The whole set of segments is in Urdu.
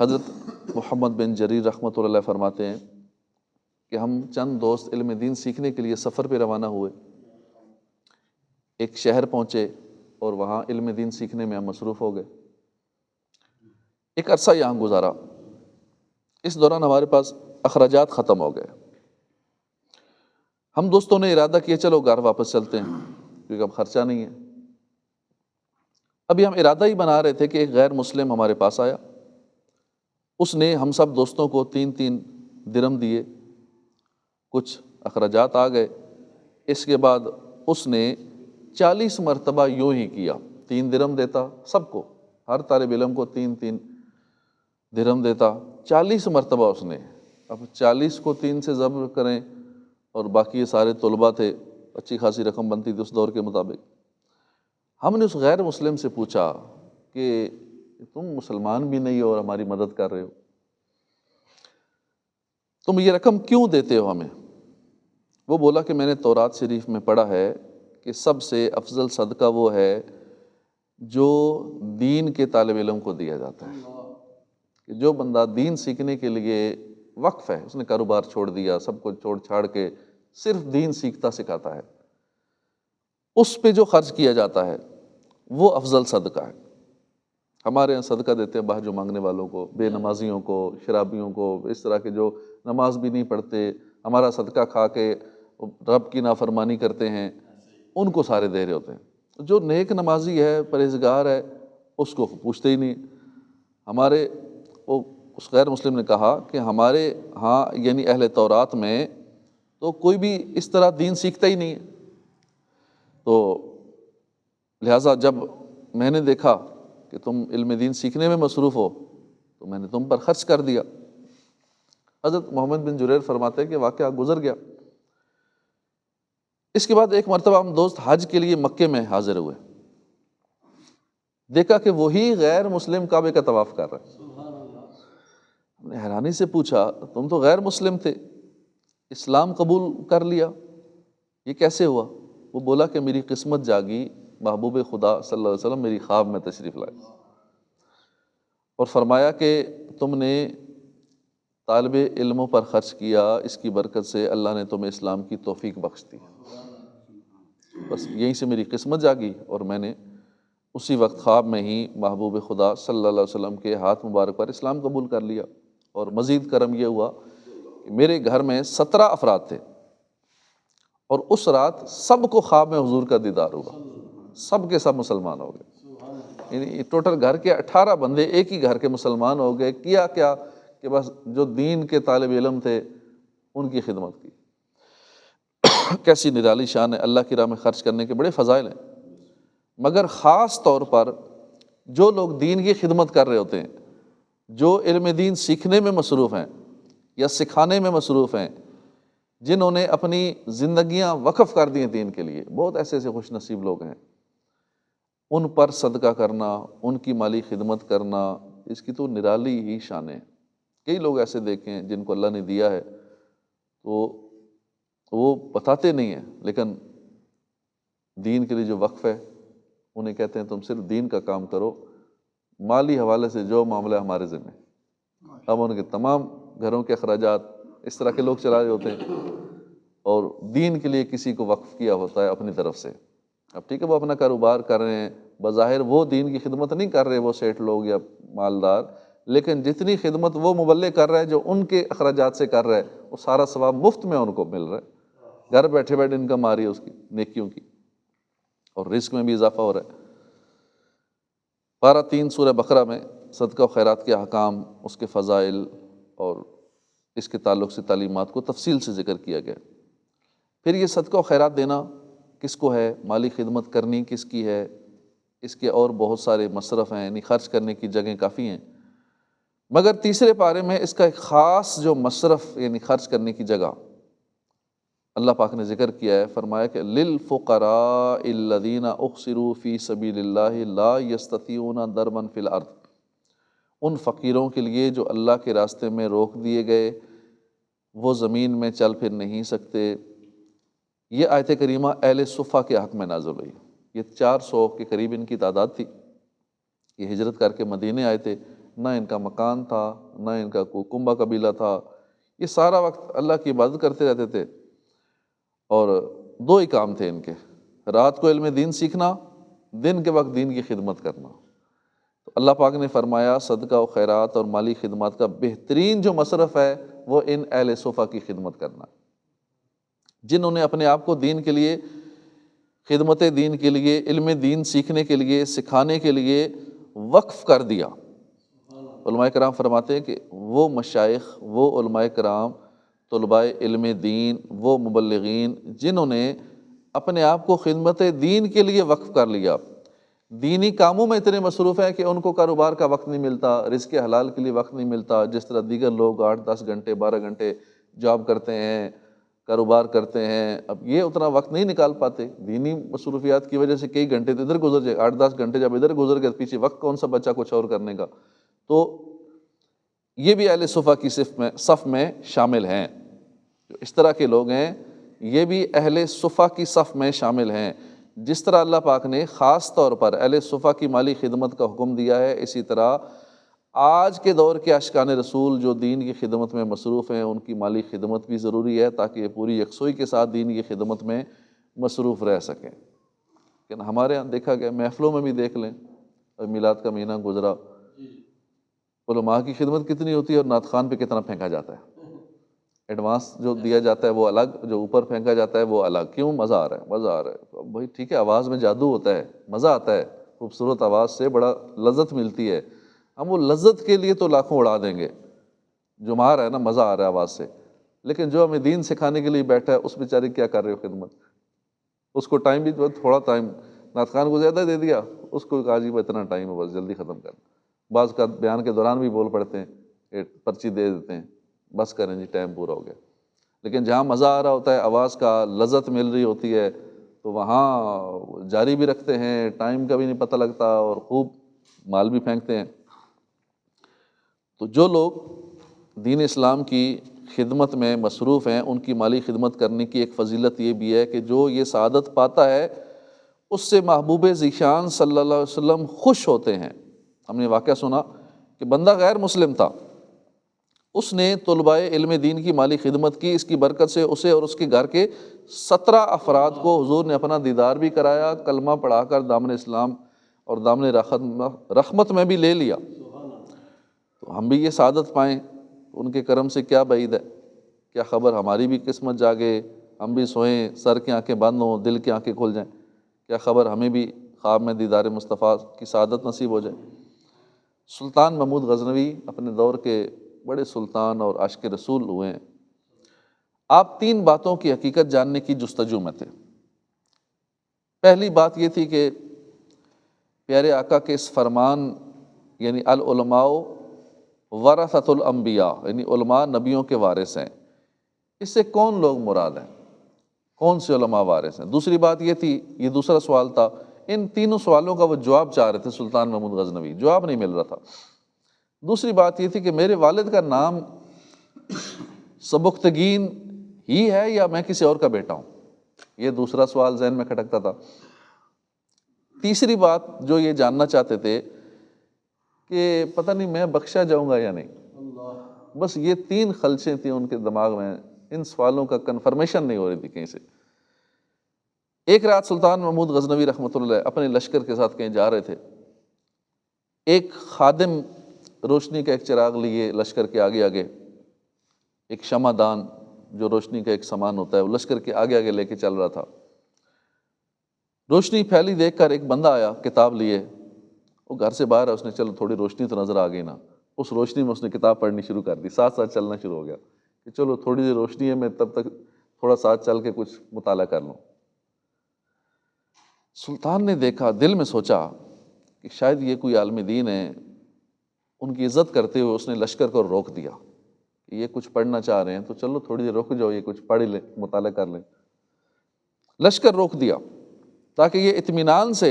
حضرت محمد بن جریر رحمۃ اللہ علیہ فرماتے ہیں کہ ہم چند دوست علم دین سیکھنے کے لیے سفر پہ روانہ ہوئے، ایک شہر پہنچے اور وہاں علم دین سیکھنے میں ہم مصروف ہو گئے، ایک عرصہ یہاں گزارا۔ اس دوران ہمارے پاس اخراجات ختم ہو گئے، ہم دوستوں نے ارادہ کیا چلو گھر واپس چلتے ہیں کیونکہ اب خرچہ نہیں ہے۔ ابھی ہم ارادہ ہی بنا رہے تھے کہ ایک غیر مسلم ہمارے پاس آیا، اس نے ہم سب دوستوں کو 3 درہم دیے، کچھ اخراجات آ گئے۔ اس کے بعد اس نے 40 مرتبہ یوں ہی کیا، 3 درہم دیتا سب کو، ہر طالب علم کو 3 درہم دیتا، 40 مرتبہ اس نے۔ اب 40 کو 3 سے ضرب کریں اور باقی یہ سارے طلباء تھے، اچھی خاصی رقم بنتی تھی اس دور کے مطابق۔ ہم نے اس غیر مسلم سے پوچھا کہ تم مسلمان بھی نہیں ہو اور ہماری مدد کر رہے ہو، تم یہ رقم کیوں دیتے ہو ہمیں؟ وہ بولا کہ میں نے تورات شریف میں پڑھا ہے کہ سب سے افضل صدقہ وہ ہے جو دین کے طالب علم کو دیا جاتا ہے، کہ جو بندہ دین سیکھنے کے لیے وقف ہے، اس نے کاروبار چھوڑ دیا، سب کو چھوڑ چھاڑ کے صرف دین سیکھتا سکھاتا ہے، اس پہ جو خرچ کیا جاتا ہے وہ افضل صدقہ ہے۔ ہمارے یہاں صدقہ دیتے ہیں باہر جو مانگنے والوں کو، بے نمازیوں کو، شرابیوں کو، اس طرح کے جو نماز بھی نہیں پڑھتے، ہمارا صدقہ کھا کے رب کی نافرمانی کرتے ہیں، ان کو سارے دے رہے ہوتے ہیں۔ جو نیک نمازی ہے، پرہیزگار ہے، اس کو پوچھتے ہی نہیں۔ ہمارے اس غیر مسلم نے کہا کہ ہمارے ہاں یعنی اہل تورات میں تو کوئی بھی اس طرح دین سیکھتا ہی نہیں ہے، تو لہٰذا جب میں نے دیکھا کہ تم علم دین سیکھنے میں مصروف ہو تو میں نے تم پر خرچ کر دیا۔ حضرت محمد بن جریر فرماتے ہیں کہ واقعہ گزر گیا۔ اس کے بعد ایک مرتبہ ہم دوست حج کے لیے مکے میں حاضر ہوئے، دیکھا کہ وہی غیر مسلم کعبے کا طواف کر رہا ہے۔ ہم نے حیرانی سے پوچھا تم تو غیر مسلم تھے، اسلام قبول کر لیا، یہ کیسے ہوا؟ وہ بولا کہ میری قسمت جاگی، محبوب خدا صلی اللہ علیہ وسلم میری خواب میں تشریف لائے اور فرمایا کہ تم نے طالب علموں پر خرچ کیا، اس کی برکت سے اللہ نے تمہیں اسلام کی توفیق بخش دی۔ بس یہیں سے میری قسمت جاگی اور میں نے اسی وقت خواب میں ہی محبوب خدا صلی اللہ علیہ وسلم کے ہاتھ مبارک پر اسلام قبول کر لیا۔ اور مزید کرم یہ ہوا کہ میرے گھر میں 17 افراد تھے اور اس رات سب کو خواب میں حضور کا دیدار ہوا، سب کے سب مسلمان ہو گئے، یعنی ٹوٹل گھر کے 18 بندے ایک ہی گھر کے مسلمان ہو گئے۔ کیا کہ بس جو دین کے طالب علم تھے ان کی خدمت کی۔ کیسی نرالی شان ہے، اللہ کی راہ میں خرچ کرنے کے بڑے فضائل ہیں، مگر خاص طور پر جو لوگ دین کی خدمت کر رہے ہوتے ہیں، جو علم دین سیکھنے میں مصروف ہیں یا سکھانے میں مصروف ہیں، جنہوں نے اپنی زندگیاں وقف کر دی ہیں دین کے لیے، بہت ایسے خوش نصیب لوگ ہیں، ان پر صدقہ کرنا، ان کی مالی خدمت کرنا، اس کی تو نرالی ہی شان ہے۔ کئی لوگ ایسے دیکھیں ہیں جن کو اللہ نے دیا ہے تو وہ بتاتے نہیں ہیں، لیکن دین کے لیے جو وقف ہے انہیں کہتے ہیں تم صرف دین کا کام کرو، مالی حوالے سے جو معاملہ ہمارے ذمہ۔ اب ان کے تمام گھروں کے اخراجات اس طرح کے لوگ چلا رہے ہوتے ہیں اور دین کے لیے کسی کو وقف کیا ہوتا ہے اپنی طرف سے۔ اب ٹھیک ہے وہ اپنا کاروبار کر رہے ہیں، بظاہر وہ دین کی خدمت نہیں کر رہے وہ سیٹ لوگ یا مالدار، لیکن جتنی خدمت وہ مبلغ کر رہا ہے جو ان کے اخراجات سے کر رہا ہے وہ سارا ثواب مفت میں ان کو مل رہا ہے، گھر بیٹھے بیٹھے انکم آ رہی ہے اس کی نیکیوں کی، اور رزق میں بھی اضافہ ہو رہا ہے۔ پارہ 3 سورہ بقرہ میں صدقہ و خیرات کے احکام، اس کے فضائل اور اس کے تعلق سے تعلیمات کو تفصیل سے ذکر کیا گیا۔ پھر یہ صدقہ و خیرات دینا کس کو ہے، مالی خدمت کرنی کس کی ہے، اس کے اور بہت سارے مصرف ہیں، یعنی خرچ کرنے کی جگہیں کافی ہیں، مگر تیسرے پارے میں اس کا ایک خاص جو مصرف یعنی خرچ کرنے کی جگہ اللہ پاک نے ذکر کیا ہے، فرمایا کہ للفقراء الذین احصروا فی سبیل اللہ لا یستطیعون ضربا فی الارض، ان فقیروں کے لیے جو اللہ کے راستے میں روک دیے گئے، وہ زمین میں چل پھر نہیں سکتے۔ یہ آیت کریمہ اہل صفہ کے حق میں نازل ہوئی، یہ 400 کے قریب ان کی تعداد تھی، یہ ہجرت کر کے مدینے آئے تھے، نہ ان کا مکان تھا، نہ ان کا کوئی کنبہ قبیلہ تھا، یہ سارا وقت اللہ کی عبادت کرتے رہتے تھے، اور دو ہی کام تھے ان کے، رات کو علم دین سیکھنا، دن کے وقت دین کی خدمت کرنا۔ تو اللہ پاک نے فرمایا صدقہ و خیرات اور مالی خدمات کا بہترین جو مصرف ہے وہ ان اہل صفا کی خدمت کرنا، جنہوں نے اپنے آپ کو دین کے لیے، خدمت دین کے لیے، علم دین سیکھنے کے لیے، سکھانے کے لیے وقف کر دیا۔ علماء کرام فرماتے ہیں کہ وہ مشائخ، وہ علماء کرام، طلباء علم دین، وہ مبلغین جنہوں نے اپنے آپ کو خدمت دین کے لیے وقف کر لیا، دینی کاموں میں اتنے مصروف ہیں کہ ان کو کاروبار کا وقت نہیں ملتا، رزق حلال کے لیے وقت نہیں ملتا، جس طرح دیگر لوگ 8-10 گھنٹے 12 گھنٹے جاب کرتے ہیں، کاروبار کرتے ہیں، اب یہ اتنا وقت نہیں نکال پاتے، دینی مصروفیات کی وجہ سے کئی گھنٹے تو ادھر گزر جائے، 8-10 گھنٹے جب ادھر گزر گئے پیچھے وقت کون سا بچا کچھ اور کرنے کا۔ تو یہ بھی اہل صفا کی صف میں شامل ہیں، جو اس طرح کے لوگ ہیں یہ بھی اہل صفا کی صف میں شامل ہیں۔ جس طرح اللہ پاک نے خاص طور پر اہل صفا کی مالی خدمت کا حکم دیا ہے، اسی طرح آج کے دور کے عاشقان رسول جو دین کی خدمت میں مصروف ہیں ان کی مالی خدمت بھی ضروری ہے، تاکہ یہ پوری یکسوئی کے ساتھ دین کی خدمت میں مصروف رہ سکیں۔ لیکن ہمارے ہاں دیکھا گیا، محفلوں میں بھی دیکھ لیں، میلاد کا مہینہ گزرا، علماء کی خدمت کتنی ہوتی ہے اور نعت خوان پہ کتنا پھینکا جاتا ہے، ایڈوانس جو دیا جاتا ہے وہ الگ، جو اوپر پھینکا جاتا ہے وہ الگ۔ کیوں؟ مزہ آ رہا ہے، مزہ آ رہا ہے بھائی، ٹھیک ہے، آواز میں جادو ہوتا ہے، مزہ آتا ہے، خوبصورت آواز سے بڑا لذت ملتی ہے، ہم وہ لذت کے لیے تو لاکھوں اڑا دیں گے، جو مار ہے نا، مزہ آ رہا ہے آواز سے، لیکن جو ہمیں دین سکھانے کے لیے بیٹھا ہے اس بیچارے کیا کر رہے ہو خدمت، اس کو ٹائم بھی تھوڑا ٹائم، نعت خوان کو زیادہ دے دیا، اس کو کہا جی اتنا ٹائم ہے بس جلدی ختم کر، بعض کا بیان کے دوران بھی بول پڑتے ہیں، پرچی دے دیتے ہیں، بس کریں جی ٹائم پورا ہو گیا۔ لیکن جہاں مزہ آ رہا ہوتا ہے، آواز کا لذت مل رہی ہوتی ہے، تو وہاں جاری بھی رکھتے ہیں، ٹائم کا بھی نہیں پتہ لگتا اور خوب مال بھی پھینکتے ہیں۔ تو جو لوگ دین اسلام کی خدمت میں مصروف ہیں ان کی مالی خدمت کرنے کی ایک فضیلت یہ بھی ہے کہ جو یہ سعادت پاتا ہے اس سے محبوب ذیشان صلی اللہ علیہ وسلم خوش ہوتے ہیں۔ ہم نے واقعہ سنا کہ بندہ غیر مسلم تھا، اس نے طلباء علم دین کی مالی خدمت کی، اس کی برکت سے اسے اور اس کے گھر کے 17 افراد کو حضور نے اپنا دیدار بھی کرایا، کلمہ پڑھا کر دامن اسلام اور دامن رحمت میں بھی لے لیا۔ تو ہم بھی یہ سعادت پائیں، ان کے کرم سے کیا بعید ہے، کیا خبر ہماری بھی قسمت جاگے، ہم بھی سوئیں، سر کی آنکھیں بند ہوں، دل کی آنکھیں کھل جائیں، کیا خبر ہمیں بھی خواب میں دیدار مصطفیٰ کی سعادت نصیب ہو جائے۔ سلطان محمود غزنوی اپنے دور کے بڑے سلطان اور عاشق رسول ہوئے ہیں۔ آپ 3 باتوں کی حقیقت جاننے کی جستجو میں تھے۔ پہلی بات یہ تھی کہ پیارے آقا کے اس فرمان، یعنی العلماء ورثۃ الانبیاء، یعنی علماء نبیوں کے وارث ہیں، اس سے کون لوگ مراد ہیں، کون سے علماء وارث ہیں۔ دوسری بات یہ تھی، یہ دوسرا سوال تھا، ان تینوں سوالوں کا وہ جواب چاہ رہے تھے سلطان محمود غزنوی، جواب نہیں مل رہا تھا۔ دوسری بات یہ تھی کہ میرے والد کا نام سبکتگین ہی ہے یا میں کسی اور کا بیٹا ہوں، یہ دوسرا سوال ذہن میں کھٹکتا تھا۔ تیسری بات جو یہ جاننا چاہتے تھے کہ پتہ نہیں میں بخشا جاؤں گا یا نہیں، بس یہ 3 خلشیں تھیں ان کے دماغ میں، ان سوالوں کا کنفرمیشن نہیں ہو رہی تھی کہیں سے۔ ایک رات سلطان محمود غزنوی رحمۃ اللہ اپنے لشکر کے ساتھ کہیں جا رہے تھے، ایک خادم روشنی کا ایک چراغ لیے لشکر کے آگے آگے، ایک شمع دان جو روشنی کا ایک سامان ہوتا ہے وہ لشکر کے آگے آگے لے کے چل رہا تھا۔ روشنی پھیلی دیکھ کر ایک بندہ آیا کتاب لیے، وہ گھر سے باہر ہے، اس نے چلو تھوڑی روشنی تو نظر آ گئی نا، اس روشنی میں اس نے کتاب پڑھنی شروع کر دی، ساتھ ساتھ چلنا شروع ہو گیا کہ چلو تھوڑی سی روشنی ہے، میں تب تک تھوڑا ساتھ چل کے کچھ مطالعہ کر لوں۔ سلطان نے دیکھا، دل میں سوچا کہ شاید یہ کوئی عالم دین ہے، ان کی عزت کرتے ہوئے اس نے لشکر کو روک دیا کہ یہ کچھ پڑھنا چاہ رہے ہیں تو چلو تھوڑی دیر رک جاؤ، یہ کچھ پڑھ لیں، مطالعہ کر لیں۔ لشکر روک دیا تاکہ یہ اطمینان سے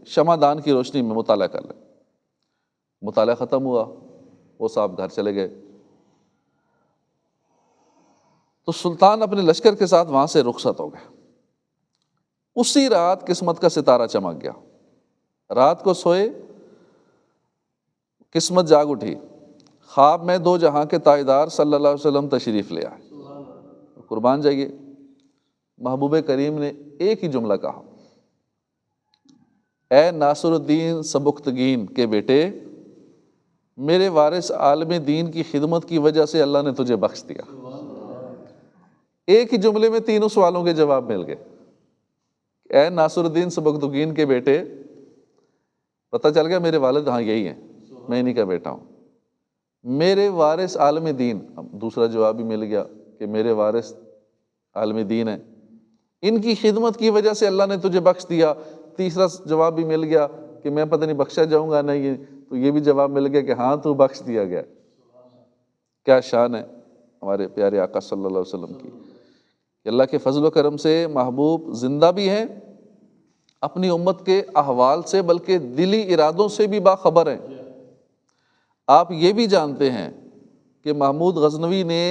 شمع دان کی روشنی میں مطالعہ کر لیں۔ مطالعہ ختم ہوا، وہ صاحب گھر چلے گئے۔ تو سلطان اپنے لشکر کے ساتھ وہاں سے رخصت ہو گئے۔ اسی رات قسمت کا ستارہ چمک گیا، رات کو سوئے، قسمت جاگ اٹھی، خواب میں دو جہاں کے تاجدار صلی اللہ علیہ وسلم تشریف لے آئے۔ قربان جائیے، محبوب کریم نے ایک ہی جملہ کہا، اے ناصر الدین سبکتگین کے بیٹے، میرے وارث عالم دین کی خدمت کی وجہ سے اللہ نے تجھے بخش دیا۔ ایک ہی جملے میں تینوں سوالوں کے جواب مل گئے۔ اے ناصر الدین سبکتگین کے بیٹے، پتہ چل گیا میرے والد ہاں یہی ہیں، میں انہی کا بیٹا ہوں۔ میرے وارث عالم دین، اب دوسرا جواب بھی مل گیا کہ میرے وارث عالم دین ہیں، ان کی خدمت کی وجہ سے اللہ نے تجھے بخش دیا۔ تیسرا جواب بھی مل گیا کہ میں پتہ نہیں بخشا جاؤں گا نہیں، تو یہ بھی جواب مل گیا کہ ہاں تو بخش دیا گیا۔ کیا شان ہے ہمارے پیارے آقا صلی اللہ علیہ وسلم کی کہ اللہ کے فضل و کرم سے محبوب زندہ بھی ہیں، اپنی امت کے احوال سے بلکہ دلی ارادوں سے بھی باخبر ہیں۔ آپ یہ بھی جانتے ہیں کہ محمود غزنوی نے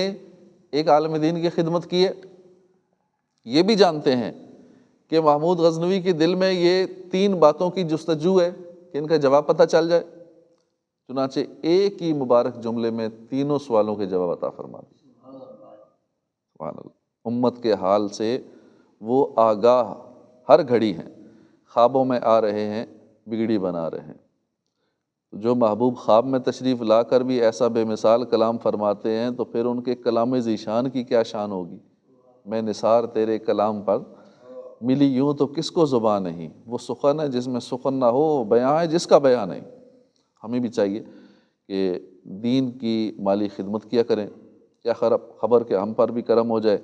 ایک عالم دین کی خدمت کی ہے، یہ بھی جانتے ہیں کہ محمود غزنوی کے دل میں یہ تین باتوں کی جستجو ہے کہ ان کا جواب پتہ چل جائے، چنانچہ ایک ہی مبارک جملے میں تینوں سوالوں کے جواب عطا فرما دیے۔ سبحان اللہ، امت کے حال سے وہ آگاہ ہر گھڑی ہیں، خوابوں میں آ رہے ہیں، بگڑی بنا رہے ہیں۔ جو محبوب خواب میں تشریف لا کر بھی ایسا بے مثال کلام فرماتے ہیں تو پھر ان کے کلام ذیشان کی کیا شان ہوگی۔ میں نثار تیرے کلام پر ملی یوں تو کس کو زبان نہیں، وہ سخن ہے جس میں سخن نہ ہو، بیاں ہے جس کا بیاں نہیں۔ ہمیں بھی چاہیے کہ دین کی مالی خدمت کیا کریں، کیا خبر کہ ہم پر بھی کرم ہو جائے،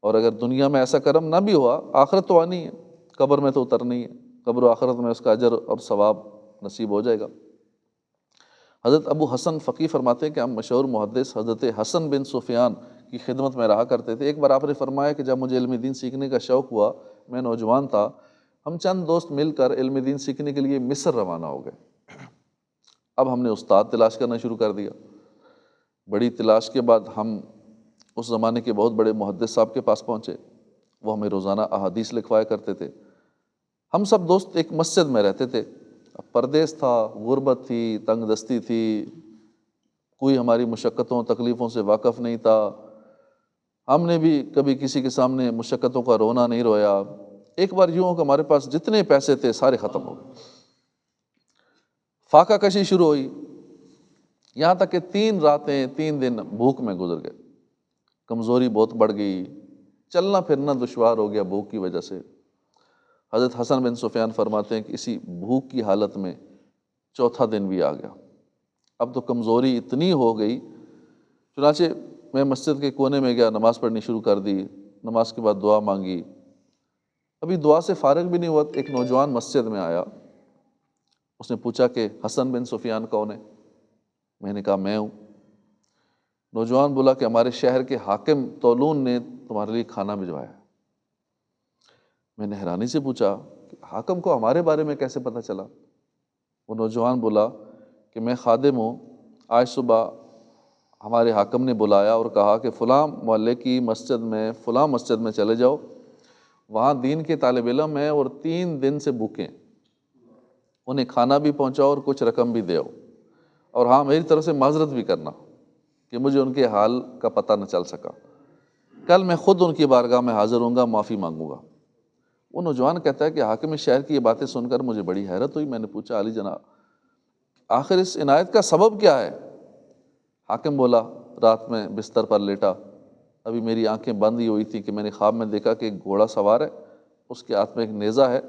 اور اگر دنیا میں ایسا کرم نہ بھی ہوا، آخرت تو آنی ہے، قبر میں تو اترنی ہے، قبر و آخرت میں اس کا اجر اور ثواب نصیب ہو جائے گا۔ حضرت ابو حسن فقی فرماتے ہیں کہ ہم مشہور محدث حضرت حسن بن سفیان کی خدمت میں رہا کرتے تھے۔ ایک بار آپ نے فرمایا کہ جب مجھے علم دین سیکھنے کا شوق ہوا، میں نوجوان تھا، ہم چند دوست مل کر علم دین سیکھنے کے لیے مصر روانہ ہو گئے۔ اب ہم نے استاد تلاش کرنا شروع کر دیا۔ بڑی تلاش کے بعد ہم اس زمانے کے بہت بڑے محدث صاحب کے پاس پہنچے، وہ ہمیں روزانہ احادیث لکھوایا کرتے تھے۔ ہم سب دوست ایک مسجد میں رہتے تھے، پردیس تھا، غربت تھی، تنگ دستی تھی، کوئی ہماری مشقتوں تکلیفوں سے واقف نہیں تھا، ہم نے بھی کبھی کسی کے سامنے مشقتوں کا رونا نہیں رویا۔ ایک بار یوں کہ ہمارے پاس جتنے پیسے تھے سارے ختم ہو گئے، فاقہ کشی شروع ہوئی، یہاں تک کہ 3 راتیں 3 دن بھوک میں گزر گئے، کمزوری بہت بڑھ گئی، چلنا پھرنا دشوار ہو گیا بھوک کی وجہ سے۔ حضرت حسن بن سفیان فرماتے ہیں کہ اسی بھوک کی حالت میں 4تھا دن بھی آ گیا، اب تو کمزوری اتنی ہو گئی، چنانچہ میں مسجد کے کونے میں گیا، نماز پڑھنی شروع کر دی، نماز کے بعد دعا مانگی، ابھی دعا سے فارغ بھی نہیں ہوا، ایک نوجوان مسجد میں آیا، اس نے پوچھا کہ حسن بن سفیان کون ہے؟ میں نے کہا میں ہوں۔ نوجوان بولا کہ ہمارے شہر کے حاکم طولون نے تمہارے لیے کھانا بھجوایا۔ میں نے حیرانی سے پوچھا کہ حاکم کو ہمارے بارے میں کیسے پتہ چلا؟ وہ نوجوان بولا کہ میں خادم ہوں، آج صبح ہمارے حاکم نے بلایا اور کہا کہ فلاں محلے کی مسجد میں فلاں مسجد میں چلے جاؤ، وہاں دین کے طالب علم ہیں اور 3 دن سے بھوکے ہیں، انہیں کھانا بھی پہنچاؤ اور کچھ رقم بھی دیو، اور ہاں میری طرف سے معذرت بھی کرنا کہ مجھے ان کے حال کا پتہ نہ چل سکا، کل میں خود ان کی بارگاہ میں حاضر ہوں گا، معافی مانگوں گا۔ وہ نوجوان کہتا ہے کہ حاکم شہر کی یہ باتیں سن کر مجھے بڑی حیرت ہوئی، میں نے پوچھا علی جناب آخر اس عنایت کا سبب کیا ہے؟ حاکم بولا رات میں بستر پر لیٹا، ابھی میری آنکھیں بند ہی ہوئی تھی کہ میں نے خواب میں دیکھا کہ ایک گھوڑا سوار ہے، اس کے ہاتھ میں ایک نیزہ ہے،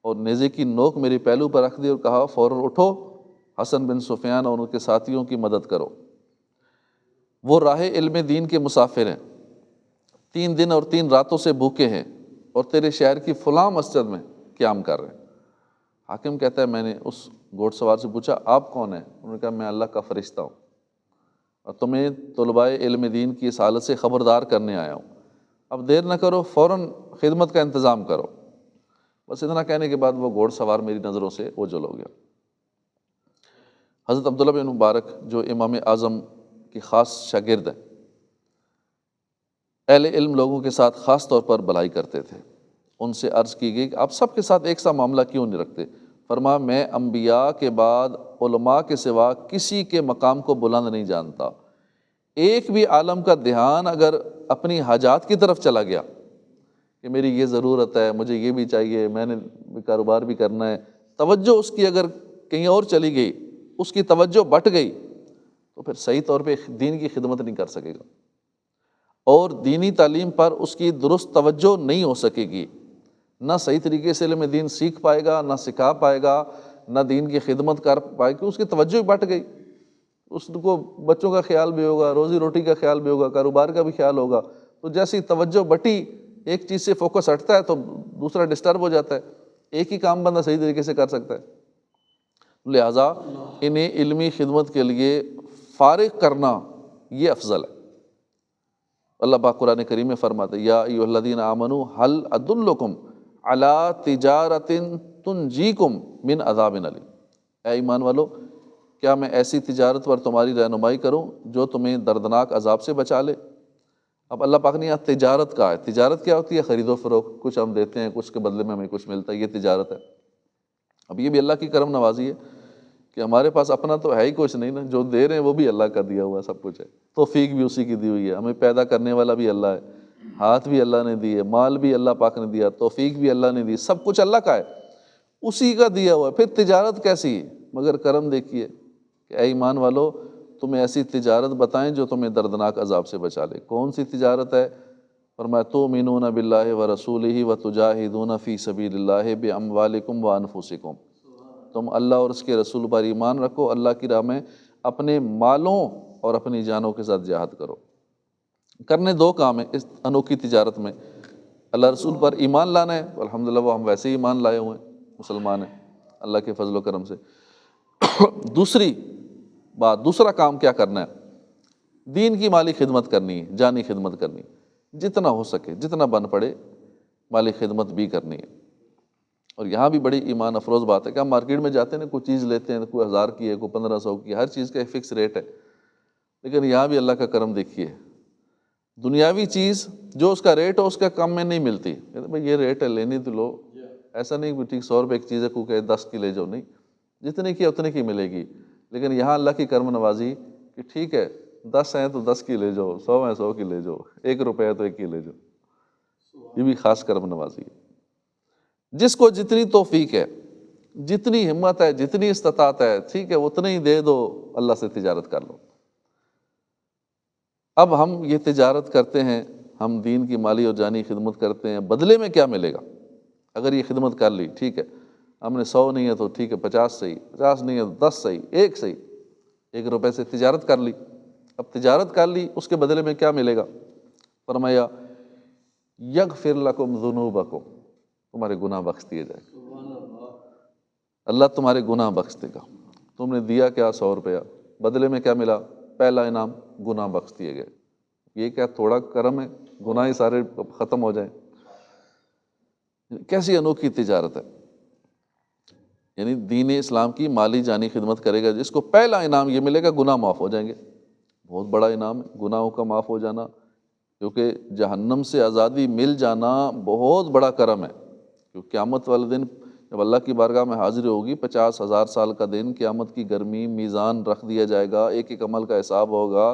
اور نیزے کی نوک میری پہلو پر رکھ دی اور کہا فوراً اٹھو، حسن بن سفیان اور ان کے ساتھیوں کی مدد کرو، وہ راہ علم دین کے مسافر ہیں، 3 دن اور 3 راتوں سے بھوکے ہیں اور تیرے شہر کی فلاں مسجد میں قیام کر رہے ہیں۔ حاکم کہتا ہے میں نے اس گھوڑ سوار سے پوچھا آپ کون ہیں؟ انہوں نے کہا میں اللہ کا فرشتہ ہوں اور تمہیں طلباء علم دین کی اس حالت سے خبردار کرنے آیا ہوں، اب دیر نہ کرو، فوراً خدمت کا انتظام کرو۔ بس اتنا کہنے کے بعد وہ گھوڑ سوار میری نظروں سے اوجھل ہو گیا۔ حضرت عبداللہ بن مبارک جو امام اعظم کی خاص شاگرد ہیں، اہل علم لوگوں کے ساتھ خاص طور پر بھلائی کرتے تھے، ان سے عرض کی گئی کہ آپ سب کے ساتھ ایک سا معاملہ کیوں نہیں رکھتے؟ فرمایا میں انبیاء کے بعد علماء کے سوا کسی کے مقام کو بلند نہیں جانتا۔ ایک بھی عالم کا دھیان اگر اپنی حاجات کی طرف چلا گیا کہ میری یہ ضرورت ہے، مجھے یہ بھی چاہیے، میں نے کاروبار بھی کرنا ہے، توجہ اس کی اگر کہیں اور چلی گئی، اس کی توجہ بٹ گئی، تو پھر صحیح طور پہ دین کی خدمت نہیں کر سکے گا، اور دینی تعلیم پر اس کی درست توجہ نہیں ہو سکے گی، نہ صحیح طریقے سے علم دین سیکھ پائے گا، نہ سکھا پائے گا، نہ دین کی خدمت کر پائے گا، اس کی توجہ ہی بٹ گئی۔ اس کو بچوں کا خیال بھی ہوگا، روزی روٹی کا خیال بھی ہوگا، کاروبار کا بھی خیال ہوگا، تو جیسی توجہ بٹی، ایک چیز سے فوکس ہٹتا ہے تو دوسرا ڈسٹرب ہو جاتا ہے، ایک ہی کام بندہ صحیح طریقے سے کر سکتا ہے۔ لہٰذا انہیں علمی خدمت کے لیے فارغ کرنا یہ افضل ہے۔ اللہ پاک قرآن کریم میں فرماتے ہیں یا ایھا الذین آمنوا هل ادلکم علی تجارۃ تنجیکم من عذاب الیم، اے ایمان والو کیا میں ایسی تجارت پر تمہاری رہنمائی کروں جو تمہیں دردناک عذاب سے بچا لے۔ اب اللہ پاک نے یہاں تجارت کہا ہے۔ تجارت کیا ہوتی ہے؟ خرید و فروخت، کچھ ہم دیتے ہیں، کچھ کے بدلے میں ہمیں کچھ ملتا ہے، یہ تجارت ہے۔ اب یہ بھی اللہ کی کرم نوازی ہے کہ ہمارے پاس اپنا تو ہے ہی کچھ نہیں نا، جو دے رہے ہیں وہ بھی اللہ کا دیا ہوا سب کچھ ہے، توفیق بھی اسی کی دی ہوئی ہے، ہمیں پیدا کرنے والا بھی اللہ ہے، ہاتھ بھی اللہ نے دیے، مال بھی اللہ پاک نے دیا، توفیق بھی اللہ نے دی، سب کچھ اللہ کا ہے، اسی کا دیا ہوا ہے۔ پھر تجارت کیسی ہے؟ مگر کرم دیکھیے کہ اے ایمان والو تمہیں ایسی تجارت بتائیں جو تمہیں دردناک عذاب سے بچا لے۔ کون سی تجارت ہے؟ فرمایا تؤمنون باللہ ورسولہ وتجاہدون فی سبیل اللہ باموالکم وانفسکم، تم اللہ اور اس کے رسول پر ایمان رکھو، اللہ کی راہ میں اپنے مالوں اور اپنی جانوں کے ساتھ جہاد کرو۔ کرنے دو کام ہیں اس انوکھی تجارت میں، اللہ رسول پر ایمان لانا ہے، تو الحمدللہ وہ ہم ویسے ہی ایمان لائے ہوئے ہیں، مسلمان ہیں اللہ کے فضل و کرم سے۔ دوسری بات، دوسرا کام کیا کرنا ہے؟ دین کی مالی خدمت کرنی ہے، جانی خدمت کرنی ہے، جتنا ہو سکے، جتنا بن پڑے مالی خدمت بھی کرنی ہے۔ اور یہاں بھی بڑی ایمان افروز بات ہے کہ ہم مارکیٹ میں جاتے ہیں، کوئی چیز لیتے ہیں، کوئی 1000 کی ہے، کوئی 1500 کی، ہر چیز کا ایک فکس ریٹ ہے، لیکن یہاں بھی اللہ کا کرم دیکھیے، دنیاوی چیز جو اس کا ریٹ ہو اس کا کم میں نہیں ملتی، کہتے بھائی یہ ریٹ ہے لینی تو لو، ایسا نہیں کہ ٹھیک 100 روپے ایک چیز ہے کوئی کہے 10 کی لے جاؤ، نہیں، جتنے کی اتنے کی ملے گی۔ لیکن یہاں اللہ کی کرم نوازی کہ ٹھیک ہے 10 ہیں تو 10 کی لے جاؤ، 100 ہیں 100 کی لے جاؤ، 1 روپے ہے تو 1 کی لے جاؤ، یہ بھی خاص کرم نوازی ہے۔ جس کو جتنی توفیق ہے، جتنی ہمت ہے، جتنی استطاعت ہے، ٹھیک ہے اتنا ہی دے دو، اللہ سے تجارت کر لو۔ اب ہم یہ تجارت کرتے ہیں، ہم دین کی مالی اور جانی خدمت کرتے ہیں، بدلے میں کیا ملے گا؟ اگر یہ خدمت کر لی، ٹھیک ہے ہم نے 100 نہیں ہے تو ٹھیک ہے 50 صحیح، 50 نہیں ہے تو 10 صحیح، 1 صحیح، 1 روپے سے تجارت کر لی۔ اب تجارت کر لی، اس کے بدلے میں کیا ملے گا؟ فرمایا یغفر لکم ذنوبکم، تمہارے گناہ بخش دیے جائیں گے، اللہ تمہارے گناہ بخش دے گا۔ تم نے دیا کیا؟ 100 روپیہ، بدلے میں کیا ملا؟ پہلا انعام گناہ بخش دیے گئے۔ یہ کیا تھوڑا کرم ہے، گناہ ہی سارے ختم ہو جائیں؟ کیسی انوکھی تجارت ہے! یعنی دین اسلام کی مالی جانی خدمت کرے گا، جس کو پہلا انعام یہ ملے گا، گناہ معاف ہو جائیں گے۔ بہت بڑا انعام ہے گناہوں کا معاف ہو جانا، کیونکہ جہنم سے آزادی مل جانا بہت بڑا کرم ہے۔ کیونکہ قیامت والے دن جب اللہ کی بارگاہ میں حاضری ہوگی، 50,000 سال کا دن، قیامت کی گرمی، میزان رکھ دیا جائے گا، ایک ایک عمل کا حساب ہوگا،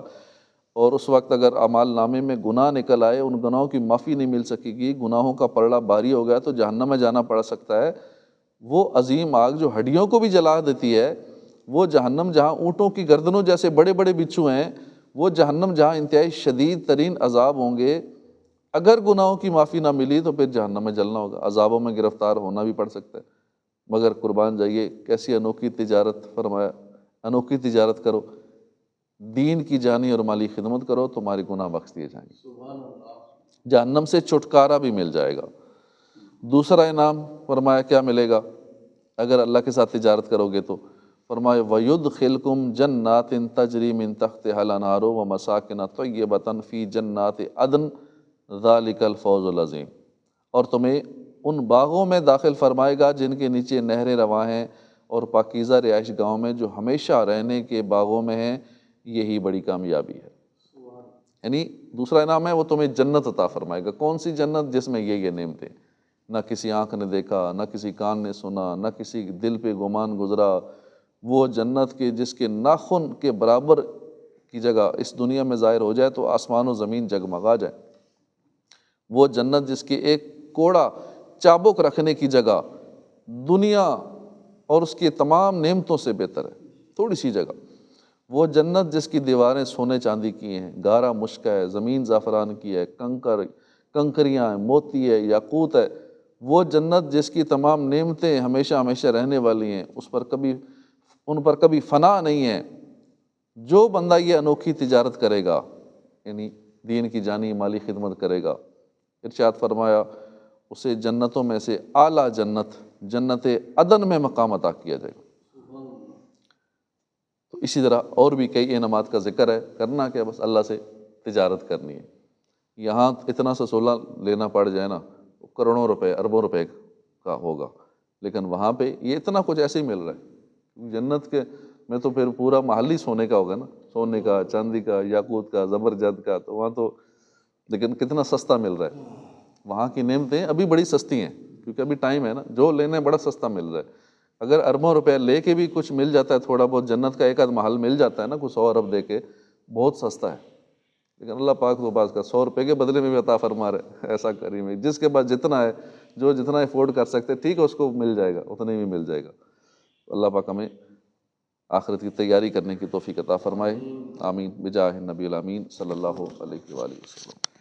اور اس وقت اگر اعمال نامے میں گناہ نکل آئے، ان گناہوں کی معافی نہیں مل سکے گی، گناہوں کا پلڑا بھاری ہو گیا تو جہنم میں جانا پڑ سکتا ہے۔ وہ عظیم آگ جو ہڈیوں کو بھی جلا دیتی ہے، وہ جہنم جہاں اونٹوں کی گردنوں جیسے بڑے بڑے بچھو ہیں، وہ جہنم جہاں انتہائی شدید ترین عذاب ہوں گے، اگر گناہوں کی معافی نہ ملی تو پھر جہنم میں جلنا ہوگا، عذابوں میں گرفتار ہونا بھی پڑ سکتا ہے۔ مگر قربان جائیے کیسی انوکھی تجارت! فرمایا انوکھی تجارت کرو، دین کی جانی اور مالی خدمت کرو، تمہارے گناہ بخش دیے جائیں گے، جہنم سے چھٹکارا بھی مل جائے گا۔ دوسرا انعام فرمایا کیا ملے گا اگر اللہ کے ساتھ تجارت کرو گے؟ تو فرمایا وَيُدْخِلْكُمْ جَنَّاتٍ تَجْرِي مِن تَحْتِهَا الْأَنْهَارُ وَمَسَاكِنَ طَيِّبَةً فِي جَنَّاتِ عَدْنٍ ذَلِكَ الْفَوْزُ الْعَظِيمُ، اور تمہیں ان باغوں میں داخل فرمائے گا جن کے نیچے نہریں رواں ہیں، اور پاکیزہ رہائش گاہوں میں جو ہمیشہ رہنے کے باغوں میں ہیں، یہی بڑی کامیابی ہے۔ یعنی دوسرا انعام ہے وہ تمہیں جنت عطا فرمائے گا۔ کون سی جنت؟ جس میں یہ نعمتیں، نہ کسی آنکھ نے دیکھا، نہ کسی کان نے سنا، نہ کسی دل پہ گمان گزرا، وہ جنت کے جس کے ناخن کے برابر کی جگہ اس دنیا میں ظاہر ہو جائے تو آسمان و زمین جگمگا جائے، وہ جنت جس کی ایک کوڑا چابک رکھنے کی جگہ دنیا اور اس کی تمام نعمتوں سے بہتر ہے، تھوڑی سی جگہ، وہ جنت جس کی دیواریں سونے چاندی کی ہیں، گارا مشک ہے، زمین زعفران کی ہے، کنکریاں ہیں، موتی ہے، یاقوت ہے، وہ جنت جس کی تمام نعمتیں ہمیشہ ہمیشہ رہنے والی ہیں، ان پر کبھی فنا نہیں ہے۔ جو بندہ یہ انوکھی تجارت کرے گا، یعنی دین کی جانی مالی خدمت کرے گا، ارشاد فرمایا اسے جنتوں میں سے اعلیٰ جنت، جنت عدن میں مقام عطا کیا جائے گا۔ تو اسی طرح اور بھی کئی انعامات کا ذکر ہے، کرنا کیا، بس اللہ سے تجارت کرنی ہے۔ یہاں اتنا سا سولہ لینا پڑ جائے نا، کروڑوں روپے اربوں روپے کا ہوگا، لیکن وہاں پہ یہ اتنا کچھ ایسے ہی مل رہا ہے۔ جنت کے میں تو پھر پورا محل ہی سونے کا ہوگا نا، سونے کا، چاندی کا، یاقوت کا، زبرجد کا، تو وہاں تو لیکن کتنا سستا مل رہا ہے۔ وہاں کی نعمتیں ابھی بڑی سستی ہیں کیونکہ ابھی ٹائم ہے نا، جو لینے بڑا سستا مل رہا ہے۔ اگر اربوں روپے لے کے بھی کچھ مل جاتا ہے، تھوڑا بہت جنت کا ایک آدھ محل مل جاتا ہے نا، کچھ 100 ارب دے کے، بہت سستا ہے۔ لیکن اللہ پاک تو بعض کا 100 روپے کے بدلے میں بھی عطا فرما رہے، ایسا کریم ہے، جس کے پاس جتنا ہے، جو جتنا افورڈ کر سکتے، ٹھیک ہے، اس کو مل جائے گا، اتنے میں مل جائے گا۔ اللہ پاک ہمیں آخرت کی تیاری کرنے کی توفیق عطا فرمائے، آمین، بجاہ النبی الامین صلی اللہ علیہ وآلہ وسلم۔